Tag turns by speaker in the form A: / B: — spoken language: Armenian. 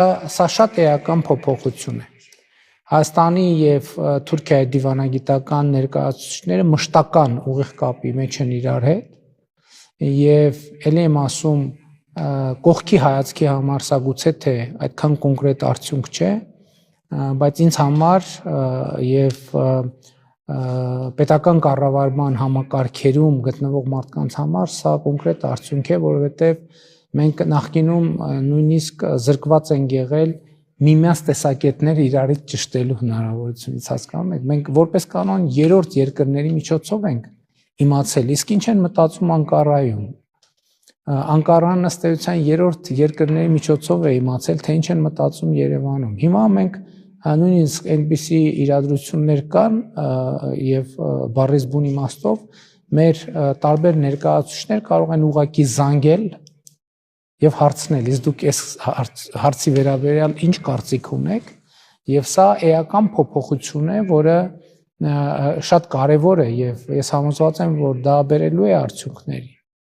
A: Սա շատ էական փոփոխություն է։ Հայաստանի եւ Թուրքիայի դիվանագիտական ներկայացուցիչները մշտական ուղիղ կապի մեջ են իրար հետ եւ ելի եմ ասում կողքի հայացքի համար սա գուցե թե այդքան կոնկրետ արդյունք չէ, բայց ինձ համար եւ պետական կառավարման համակարգերում գտնվող մարդկանց համար սա կոնկրետ արդյունք է, որովհետեւ մենք նախկինում նույնիսկ զրկված ենք եղել միմյանց տեսակետներ իրարից ճշտելու հնարավորությունից, հասկանում եք, մենք որպես կանոն երրորդ երկրների միջոցով ենք իմացել, իսկ ինչ են մտածում Անկարայում։ Անկարան ըստ էության երրորդ երկրների միջոցով է իմացել, թե ինչ են մտածում Երևանում։ Հիմա մենք նույնիսկ այնպիսի իրադրություններ կան եւ բառից բուն իմաստով մեր տարբեր ներկայացուցիչներ կարող են ուղղակի զանգել եւ հարցնել, իսկ դուք այս հարցի վերաբերյալ ինչ կարծիք ունեք, եւ սա էական փոփոխություն է, որը շատ կարեւոր է եւ ես համոզված եմ, որ դա բերելու է արդյունքների։